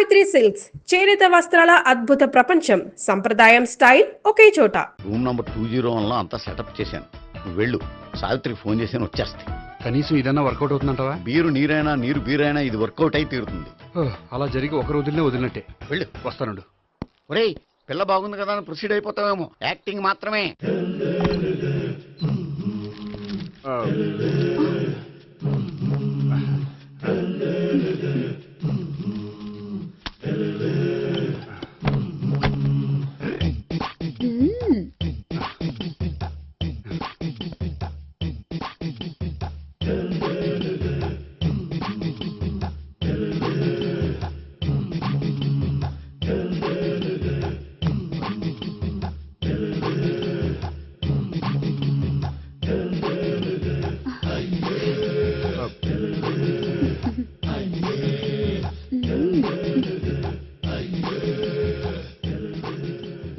Savitri silks చేనేత వస్త్రాల అద్భుత ప్రపంచం. సంప్రదాయం స్టైల్ ఒకే చోట. రూమ్ నంబర్ 201 లో అంతా సెటప్ చేశాను. నువ్వు వెళ్ళు, సావిత్రికి ఫోన్ చేసాను, వచ్చేస్తాయి. కనీసం ఇదన్నా వర్కౌట్ అవుతుందంటావా? బీరు నీరైనా నీరు బీరైనా ఇది వర్కౌట్ అయి తీరుతుంది. అలా జరిగి ఒక రోజులనే వదిలినట్టే. వెళ్ళు, వస్తానుండు. ఒరేయ్, పిల్ల బాగుంది కదా అని ప్రొసీడ్ అయిపోతావేమో. యాక్టింగ్ మాత్రమే.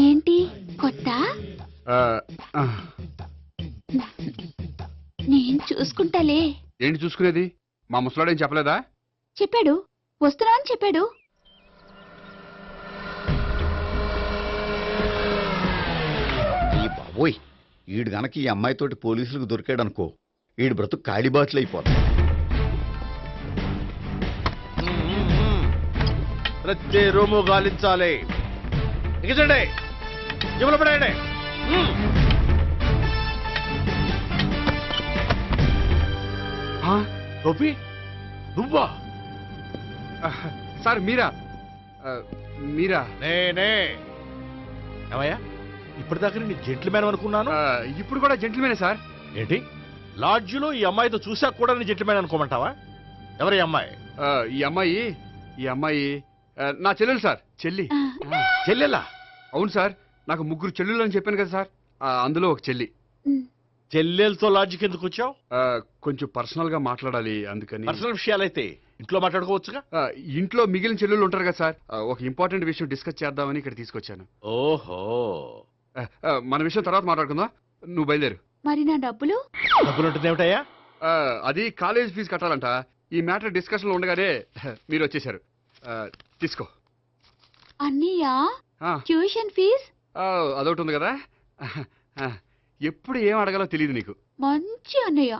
ఏంటి కొత్త? నేను చూసుకుంటాలే. ఏంటి చూసుకునేది? మా ముసలాడేం చెప్పలేదా? చెప్పాడు, వస్తున్నా అని చెప్పాడు. ఈ బాబోయ్, ఈడు గనక ఈ అమ్మాయితోటి పోలీసులకు దొరికాడనుకో, ఈడు బ్రతుకు కాళీబాట్లు అయిపోతాయి. ప్రతి రూము గాలించాలి. ఎగచండి, జబ్బులు పడేయండి. గోపి, నువ్వా? సార్ మీరా? మీరా? నేనే. ఏమయ్యా, ఇప్పటిదాకా నీ జెంట్లమ్యాన్ అనుకున్నాను. ఇప్పుడు కూడా జెంటిల్మేనే సార్. ఏంటి, లాడ్జిలో ఈ అమ్మాయితో చూసాక కూడా నీ జెంట్లమ్యాన్ అనుకోమంటావా? ఎవరి అమ్మాయి? ఈ అమ్మాయి నా చెల్లెలు సార్. చెల్లి. చెల్లెలా? అవును సార్, నాకు 3 చెల్లెలు అని చెప్పాను కదా సార్, అందులో ఒక చెల్లి. చెల్లెలతో లాడ్జికి ఎందుకు వచ్చావు? కొంచెం పర్సనల్ గా మాట్లాడాలి, అందుకని. పర్సనల్ విషయాలైతే ఇంట్లో మాట్లాడుకోవచ్చుగా. ఇంట్లో మిగిలిన చెల్లెలు ఉంటారు కదా సార్, ఒక ఇంపార్టెంట్ విషయం డిస్కస్ చేద్దామని ఇక్కడ తీసుకొచ్చాను. ఓహో, మన విషయం తర్వాత మాట్లాడుకుందాం. నువ్వు బయలుదేరు. మరి నా డబ్బులు? డబ్బులు ఉంటుంది ఏమిటయ్యా? అది కాలేజ్ ఫీజు కట్టాలంట. ఈ మ్యాటర్ డిస్కషన్ లో ఉండగానే మీరు వచ్చేసారు. తీసుకో. అన్నయ్యా, ఆ, ట్యూషన్ ఫీజ్? అదొకటి ఉంది కదా. ఎప్పుడు ఏం అడగాలో తెలియదు నీకు. మంచి అన్నయ్య.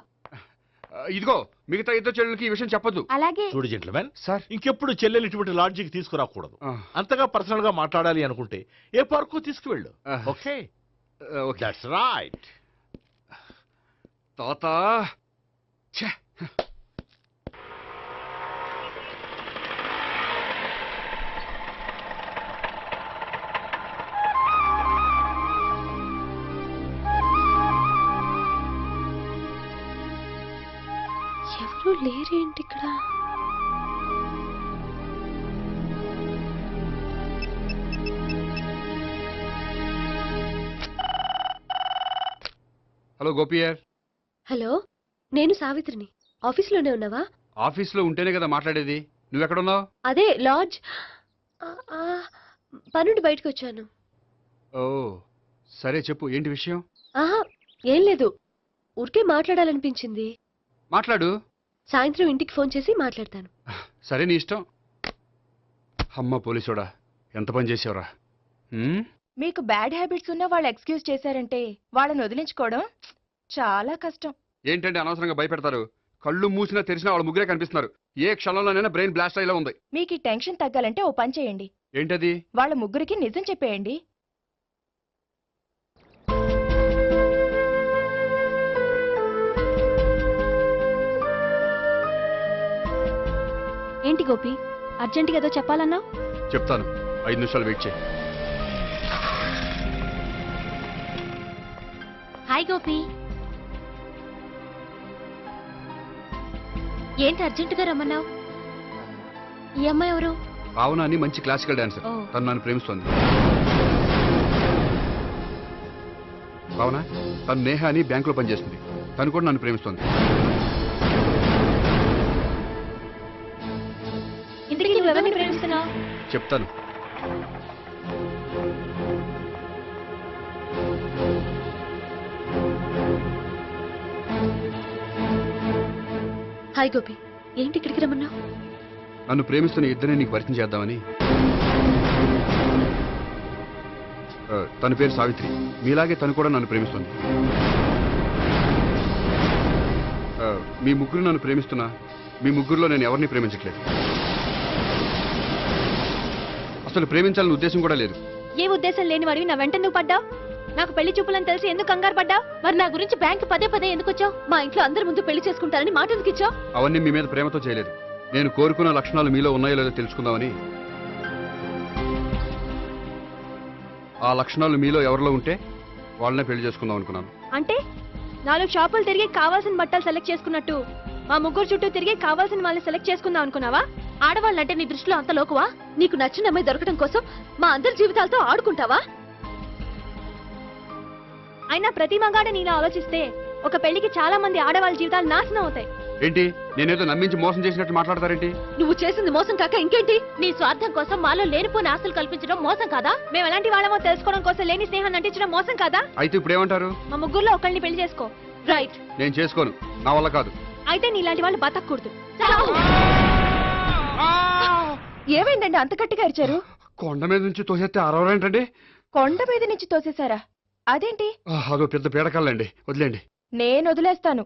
ఇదిగో, మిగతా 2 చెల్లెలకి ఈ విషయం చెప్పొద్దు. అలాగే. చూడు జెంట్లమ్యాన్, సార్, ఇంకెప్పుడు చెల్లెలు ఇటువంటి లాడ్జికి తీసుకురాకూడదు. అంతగా పర్సనల్ గా మాట్లాడాలి అనుకుంటే ఏ పార్కు తీసుకువెళ్ళు. Okay, okay. That's right. తాత, ఛే. ఎవరు లేరేంటి ఇక్కడ? హలో గోపియర్. హలో, నేను సావిత్రిని. ఆఫీస్లోనే ఉన్నావా? ఆఫీస్లో ఉంటేనే కదా మాట్లాడేది. నువ్వెక్కడున్నావు? అదే లాడ్జ్. పనుండి బయటకు వచ్చాను. ఓ సరే, చెప్పు, ఏంటి విషయం? ఆహా, ఏం లేదు, ఊరికే మాట్లాడాలనిపించింది. మాట్లాడు. సాయంత్రం ఇంటికి ఫోన్ చేసి మాట్లాడతాను. సరే, నీ ఇష్టం. అమ్మ పోలీసోడా, ఎంత పని చేసావురా. మీకు బ్యాడ్ హ్యాబిట్స్ ఉన్న వాళ్ళు ఎక్స్క్యూజ్ చేశారంటే వాళ్ళని వదిలించుకోవడం చాలా కష్టం. ఏంటంటే అనవసరంగా భయపెడతారు. కళ్ళు మూసినా తెరిచినా వాళ్ళ ముగ్గురే కనిపిస్తున్నారు. ఏ క్షణంలోనైనా బ్రెయిన్ బ్లాస్ట్ అయ్యేలా ఉంది. మీకు ఈ టెన్షన్ తగ్గాలంటే ఓ పని చేయండి. ఏంటది? వాళ్ళ ముగ్గురికి నిజం చెప్పేయండి. ఏంటి గోపి, అర్జెంటుగా ఏదో చెప్పాలన్నావు? చెప్తాను, 5 నిమిషాలు వెయిట్ చేయి. హాయ్ గోపి. ఏంటి అర్జెంటుగా రమ్మన్నావు? ఈ అమ్మాయి ఎవరు? భావన అని మంచి క్లాసికల్ డాన్సర్. ఓ. తను నన్ను ప్రేమిస్తోంది. భావన, తను నేహ అని బ్యాంకులో పనిచేస్తుంది. తను కూడా నన్ను ప్రేమిస్తోంది. ఇంతకీ నువ్వెవరిని ప్రేమిస్తున్నావు? చెప్తాను. హాయ్ గోపి, ఏంటి ఇక్కడికి రమ్మన్నావు? నన్ను ప్రేమిస్తున్న ఇద్దరిని నీకు పరిచయం చేద్దామని. తన పేరు సావిత్రి. మీలాగే తను కూడా నన్ను ప్రేమిస్తుంది. మీ ముగ్గురు నన్ను ప్రేమిస్తున్నా మీ ముగ్గురులో నేను ఎవరిని ప్రేమించట్లేదు. అసలు ప్రేమించాలని ఉద్దేశం కూడా లేదు. ఏ ఉద్దేశం లేని వాడివి నా వెంట నువ్వు పడ్డావు? నాకు పెళ్లి చూపులని తెలిసి ఎందుకు కంగారు పడ్డావు? మరి నా గురించి బ్యాంక్ పదే ఎందుకు వచ్చావు? మా ఇంట్లో అందరి ముందు పెళ్లి చేసుకుంటారని మాట ఎందుకు ఇచ్చావు? అవన్నీ మీ మీద ప్రేమతో చేయలేదు. నేను కోరుకున్న లక్షణాలు మీలో ఉన్నాయో లేదో తెలుసుకుందామని. ఆ లక్షణాలు మీలో ఎవరిలో ఉంటే వాళ్ళనే పెళ్లి చేసుకుందాం అనుకున్నాను. అంటే 4 షాపులు తిరిగి కావాల్సిన బట్టలు సెలెక్ట్ చేసుకున్నట్టు మా ముగ్గురు చుట్టూ తిరిగి కావాల్సిన వాళ్ళని సెలెక్ట్ చేసుకుందాం అనుకున్నావా? ఆడవాళ్ళంటే నీ దృష్టిలో అంత లోకువా? నీకు నచ్చిన అమ్మాయి దొరకడం కోసం మా అందరి జీవితాలతో ఆడుకుంటావా? అయినా ప్రతి మగాడ నీలా ఆలోచిస్తే ఒక పెళ్లికి చాలా మంది ఆడవాళ్ళ జీవితాలు నాశనం అవుతాయి. ఏంటి నేనేదో నమ్మించి మోసం చేసినట్టు మాట్లాడతారేంటి? నువ్వు చేసింది మోసం కాక ఇంకేంటి? నీ స్వార్థం కోసం మాలో లేనిపోని ఆస్తులు కల్పించడం మోసం కాదా? మేము ఎలాంటి వాళ్ళమో తెలుసుకోవడం కోసం లేని స్నేహాన్ని నటించడం మోసం కాదా? అయితే ఇప్పుడు ఏమంటారు? మా ముగ్గురులో ఒకళ్ళని పెళ్లి చేసుకో. రైట్. నేను చేసుకోను. నా వల్ల కాదు. అయితే నీలాంటి వాళ్ళు బతకూడదు. ఏమైందండి అంత గట్టిగా అరిచారు? కొండ మీద నుంచి తోసేస్తే అరవరేంటండి? కొండ మీద నుంచి తోసేశారా? అదేంటి? అదో పెద్ద పీడకల్లండి. వదిలేండి. నేను వదిలేస్తాను,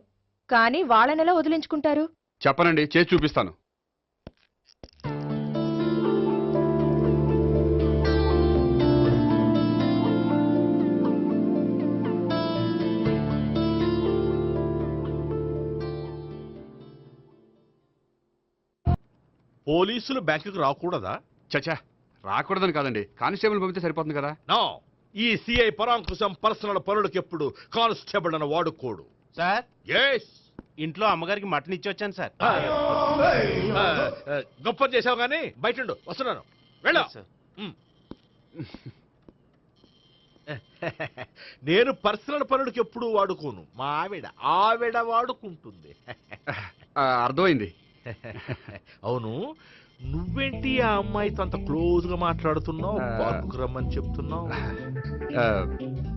కానీ వాళ్ళనెలా వదిలించుకుంటారు? చెప్పనండి, చేసి చూపిస్తాను. పోలీసులు బ్యాంకుకు రాకూడదా? చచ్చా, రాకూడదని కాదండి, కానిస్టేబుల్ పంపితే సరిపోతుంది కదా. నో, ఈ సిఐ పరాంకుశం పర్సనల్ పనులకు ఎప్పుడు కానిస్టేబుల్ అని వాడుకోడు. సార్, ఎస్, ఇంట్లో అమ్మగారికి మటన్ ఇచ్చి వచ్చాను సార్. గొప్ప చేసావు గానీ బయట వస్తున్నాను. వెళ్ళా. సార్. నేను పర్సనల్ పనులకు ఎప్పుడు వాడుకోను. మా ఆవిడ వాడుకుంటుంది. అర్థమైంది. అవును, నువ్వేంటి ఆ అమ్మాయితో అంత క్లోజ్ గా మాట్లాడుతున్నావు? పార్కుకు రమ్మని చెప్తున్నావు.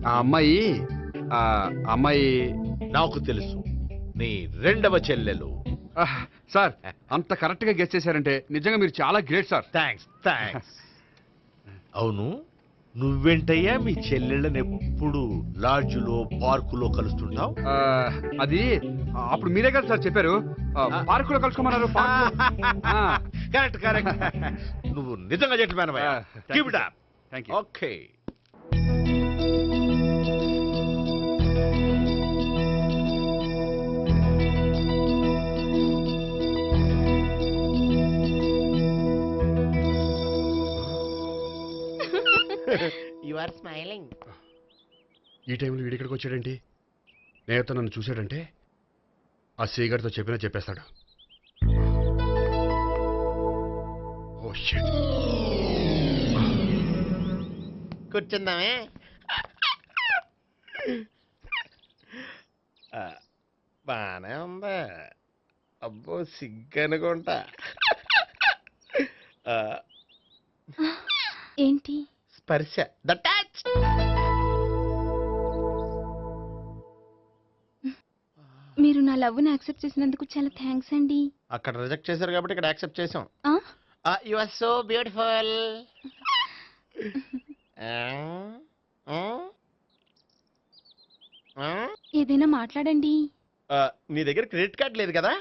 ఆ అమ్మాయి నాకు తెలుసు, నీ రెండవ చెల్లెలు. సార్, అంత కరెక్ట్ గా గెస్ చేశారంటే నిజంగా మీరు చాలా గ్రేట్ సార్. థ్యాంక్స్. అవును, నువ్వేంటయ్యా మీ చెల్లెళ్ళని ఎప్పుడు లాడ్జ్లో పార్కులో కలుస్తుంటావు? అది అప్పుడు మీరే కదా సార్ చెప్పారు, పార్కులో కలుసుకోమన్నారు. కరెక్ట్. నువ్వు నిజంగా gentleman. Keep it up. Thank you. Okay. You are smiling. ఈ టైంలో వీడి ఇక్కడికి వచ్చాడేంటి? నేత నన్ను చూశాడంటే ఆ సీగారితో చెప్పినా చెప్పేస్తాడు. Oh shit. కూర్చుందామే. బానే ఉందా? అబ్బో, సిగ్గనుకుంటా. ఏంటి? స్పర్శ, ద టచ్. మీరు నా లవ్ ని యాక్సెప్ట్ చేసినందుకు చాలా థ్యాంక్స్ అండి. అక్కడ రిజెక్ట్ చేశారు కాబట్టి ఇక్కడ యాక్సెప్ట్ చేసాం. ఆ? You are so beautiful. ఏదైనా మాట్లాడండి. నీ దగ్గర క్రెడిట్ కార్డ్ లేదు కదా?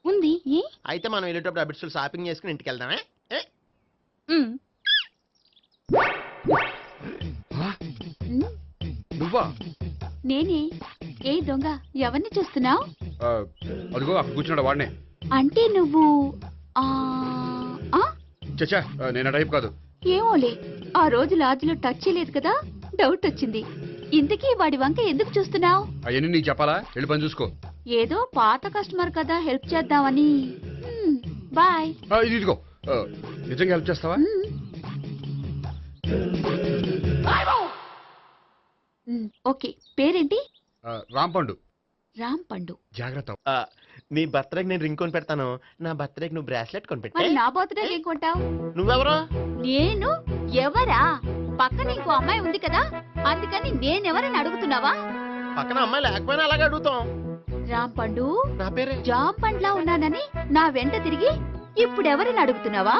ఉంది. ఏ? అయితే మనం వెళ్ళేటప్పుడు అబిట్స్ షాపింగ్ చేసుకుని ఇంటికి వెళ్దామే. మ్. నువ్వా? నేనే. ఏ దొంగ, ఎవరిని చూస్తున్నావు? అదిగో అక్కడ కూర్చున్నాడు వాడినే. అంటే నువ్వు చచ్చా, నేను టైప్ కాదు. ఏమోలే, ఆ రోజు లాడ్జ్లో టచ్ చేయలేదు కదా, డౌట్ వచ్చింది. ఇంతకీ వాడి వంక ఎందుకు చూస్తున్నావు? అవన్నీ నీకు చెప్పాలా? వెళ్ళి పని చూసుకో. ఏదో పాత కస్టమర్ కదా, హెల్ప్ చేద్దామని. బాయ్. ఇదిగో, నిజంగా హెల్ప్ చేస్తావా? ఓకే. పేరేంటి? రాంపండు. రాంపండు. జాగ్రత్త. నీ బర్త్డేకి నేను రింగ్ కొని పెడతాను, నా బర్త్డేకి నువ్వు బ్రాస్లెట్ కొని మరి పెట్టే. నా బర్త్డే ఏం కొంటావు? నువ్వెవరు? నేను ఎవరా? పక్కన ఇంకో అమ్మాయి ఉంది కదా, అందుకని నేనెవరని అడుగుతున్నావా? పక్కన అమ్మాయి లేకపోయినా అలాగే అడుగుతాం. రాంపండు, నా పేరే. జాంపండ్లా ఉన్నానని నా వెంట తిరిగి ఇప్పుడు ఎవరిని అడుగుతున్నావా?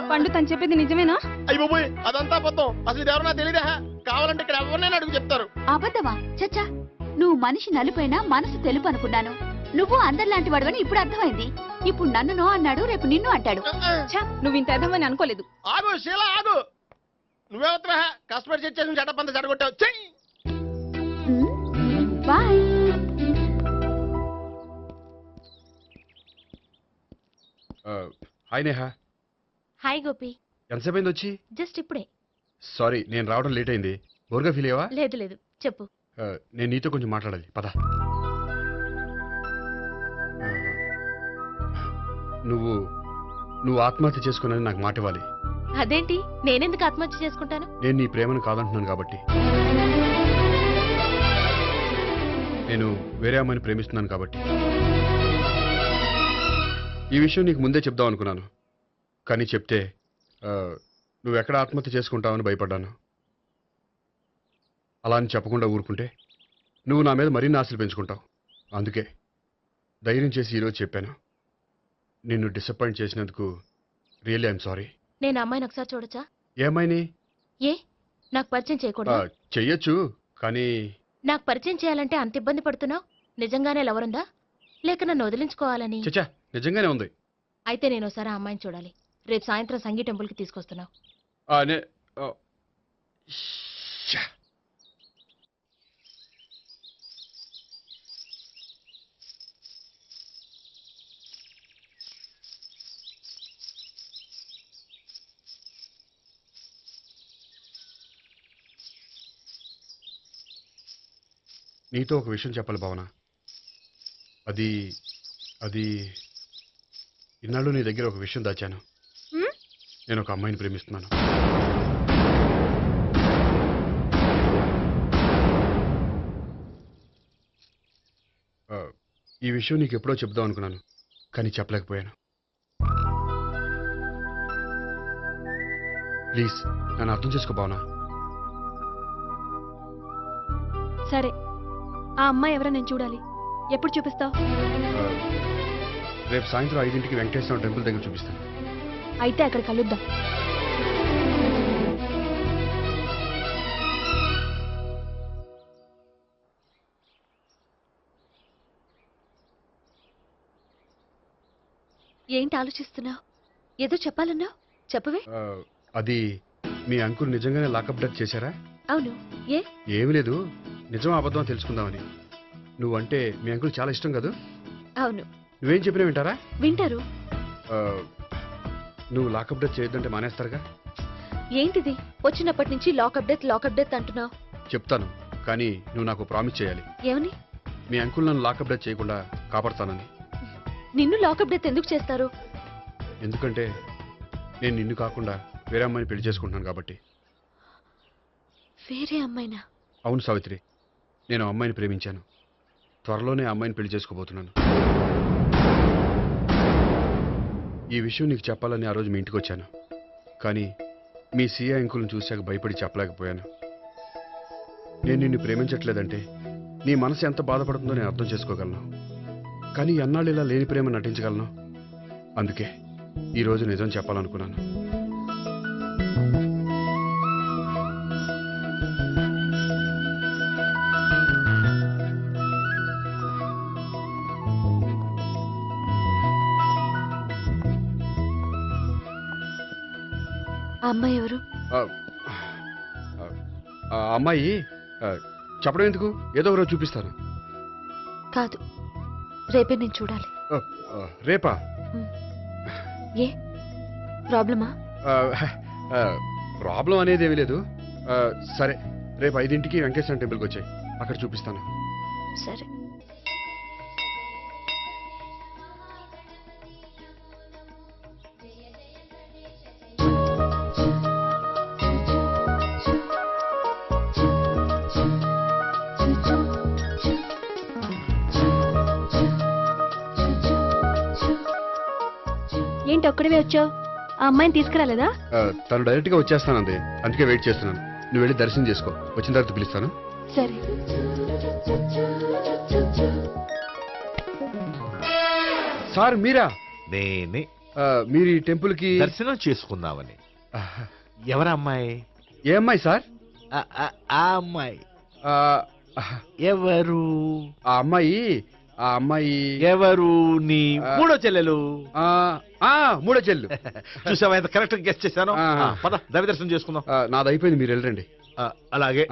పండు తను చెప్పేది నిజమేనా? అయ్యి బాబోయ్ అదంతా అబద్ధం. అసలు ఇది ఎవరన్నా తెలియదా? కావాలంటే ఇక్కడ ఎవరినైనా అడుగు చెప్తారు. అబద్ధమా? చచ్చా, నువ్వు మనిషి నలుపైనా మనసు తెలుపు అనుకున్నాను. నువ్వు అందరిలాంటి వాడవని ఇప్పుడు అర్థమైంది. ఇప్పుడు నన్ను నో అన్నాడు, రేపు నిన్ను అంటాడు. ఛ, నువ్వు ఇంత ఎదవని అనుకోలేదు. ఆగు శీల ఆగు. నువ్వేవత్తరా కస్టమర్ చేసి జడపంత జడగొట్టావు. చెయ్యి. Bye. Hi Neha, hi Gopi. ఎంతసేపు అయింది వచ్చి? జస్ట్ ఇప్పుడే. సారీ, నేను రావడం లేట్ అయింది. బోర్గా ఫీల్ అయ్యావా? లేదు లేదు, చెప్పు. నేను నీతో కొంచెం మాట్లాడాలి, పద. నువ్వు నువ్వు ఆత్మహత్య చేసుకున్నది నాకు మాట ఇవ్వాలి. అదేంటి, నేనెందుకు ఆత్మహత్య చేసుకుంటాను? నేను నీ ప్రేమను కాదంటున్నాను కాబట్టి. నేను వేరే అమ్మాయిని ప్రేమిస్తున్నాను కాబట్టి. ఈ విషయం నీకు ముందే చెప్దాం అనుకున్నాను, కానీ చెప్తే నువ్వు ఎక్కడ ఆత్మహత్య చేసుకుంటావని భయపడ్డాను. అలా అని చెప్పకుండా ఊరుకుంటే నువ్వు నా మీద మరిన్ని ఆశలు పెంచుకుంటావు. అందుకే ధైర్యం చేసి ఈరోజు చెప్పాను. నిన్ను డిసప్పాయింట్ చేసినందుకు రియల్లీ ఐఎమ్ సారీ. నేను అమ్మాయిని ఒకసారి చూడొచ్చా? ఏమైనా ఏ, నాకు పరిచయం చేయకూడదు? చెయ్యొచ్చు, కానీ నాకు పరిచయం చేయాలంటే అంత ఇబ్బంది పడుతున్నావు? నిజంగానే లవరుందా, లేక నన్ను వదిలించుకోవాలని? చచ్చా, నిజంగానే ఉంది. అయితే నేను ఒకసారి ఆ అమ్మాయిని చూడాలి. రేపు సాయంత్రం సంగీ టెంపుల్కి తీసుకొస్తున్నావు. నీతో ఒక విషయం చెప్పాలి భావన. అది అది ఇన్నాళ్ళు నీ దగ్గర ఒక విషయం దాచాను. నేను ఒక అమ్మాయిని ప్రేమిస్తున్నాను. ఈ విషయం నీకు ఎప్పుడో చెప్దాం అనుకున్నాను, కానీ చెప్పలేకపోయాను. ప్లీజ్ నన్ను అర్థం చేసుకో భావన. సరే, ఆ అమ్మాయి ఎవరో నేను చూడాలి. ఎప్పుడు చూపిస్తావు? రేపు సాయంత్రం 5ంటికి వెంకటేశ్వర టెంపుల్ దగ్గర చూపిస్తాను. అయితే అక్కడ కలుద్దాం. ఏంటి ఆలోచిస్తున్నావు? ఏదో చెప్పాలన్నావు, చెప్పవే. అది మీ అంకుల్ నిజంగానే లాకప్ డెత్ చేశారా? అవును. ఏ? ఏమీ లేదు, నిజం అబద్ధం తెలుసుకుందామని. నువ్వంటే మీ అంకుల్ చాలా ఇష్టం కదా? అవును. నువ్వేం చెప్పినా వింటారా? వింటారు. నువ్వు లాకప్ డెత్ చేయొద్దంటే మానేస్తారుగా? ఏంటిది, వచ్చినప్పటి నుంచి లాకప్ డెత్ అంటున్నావు? చెప్తాను, కానీ నువ్వు నాకు ప్రామిస్ చేయాలి. ఏమని? మీ అంకుల్ నన్ను లాకప్ డెత్ చేయకుండా కాపాడుతానని. నిన్ను లాకప్ డెత్ ఎందుకు చేస్తారు? ఎందుకంటే నేను నిన్ను కాకుండా వేరే అమ్మాయిని పెళ్లి చేసుకుంటున్నాను కాబట్టి. వేరే అమ్మాయినా? అవును సావిత్రి, నేను ఆ అమ్మాయిని ప్రేమించాను. త్వరలోనే ఆ అమ్మాయిని పెళ్లి చేసుకోబోతున్నాను. ఈ విషయం నీకు చెప్పాలని ఆ రోజు మీ ఇంటికి వచ్చాను, కానీ మీ సీఏ అంకుల్ని చూశాక భయపడి చెప్పలేకపోయాను. నేను నిన్ను ప్రేమించట్లేదంటే నీ మనసు ఎంత బాధపడుతుందో నేను అర్థం చేసుకోగలను, కానీ ఎన్నాళ్ళు ఇలా లేని ప్రేమ నటించగలను. అందుకే ఈరోజు నిజం చెప్పాలనుకున్నాను. ఆ అమ్మాయి ఎవరు? ఆ అమ్మాయి చెప్పడం ఎందుకు, ఏదో ఒకరోజు చూపిస్తాను. కాదు, రేపే నేను చూడాలి. రేపా? ఏ ప్రాబ్లమా? ప్రాబ్లం అనేది ఏమీ లేదు. సరే, రేపు 5ంటికి వెంకటేశ్వర టెంపుల్కి వచ్చాయి, అక్కడ చూపిస్తాను. సరే. ఏంటి ఒక్కడివే వచ్చావు? ఆ అమ్మాయిని తీసుకురాలేదా? తను డైరెక్ట్ గా వచ్చేస్తానంది, అందుకే వెయిట్ చేస్తున్నాను. నువ్వు వెళ్ళి దర్శనం చేసుకో, వచ్చిన తర్వాత పిలుస్తాను. సరే. సార్ మీరా? నేనే. మీరు ఈ టెంపుల్ కి దర్శనం చేసుకుందామని. ఎవరా అమ్మాయి? ఏ అమ్మాయి సార్? ఆ అమ్మాయి ఆ, ఎవరు? ఆ అమ్మాయి ఎవరు? నీ మూడో చెల్లెలు. మూడో చెల్లు. చూసావా ఎంత కరెక్ట్ గెస్ట్ చేశాను. ఆ. పద దవి దర్శనం చేసుకుందాం. నాది అయిపోయింది, మీరు వెళ్ళండి. అలాగే.